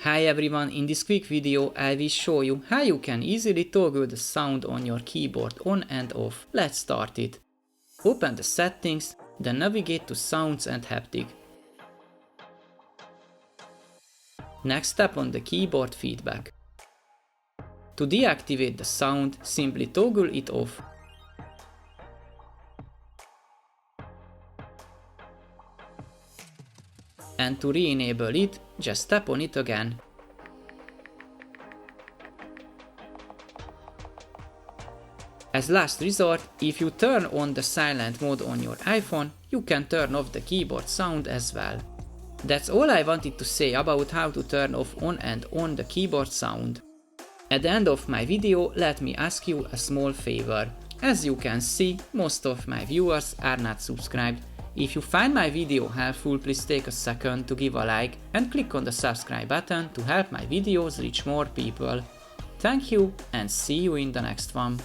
Hi everyone, in this quick video I will show you how you can easily toggle the sound on your keyboard on and off. Let's start it. Open the settings, then navigate to sounds and haptic. Next tap on the keyboard feedback. To deactivate the sound, simply toggle it off. And to re-enable it, just tap on it again. As last resort, if you turn on the silent mode on your iPhone, you can turn off the keyboard sound as well. That's all I wanted to say about how to turn off on and on the keyboard sound. At the end of my video, let me ask you a small favor. As you can see, most of my viewers are not subscribed. If you find my video helpful, please take a second to give a like and click on the subscribe button to help my videos reach more people. Thank you and see you in the next one.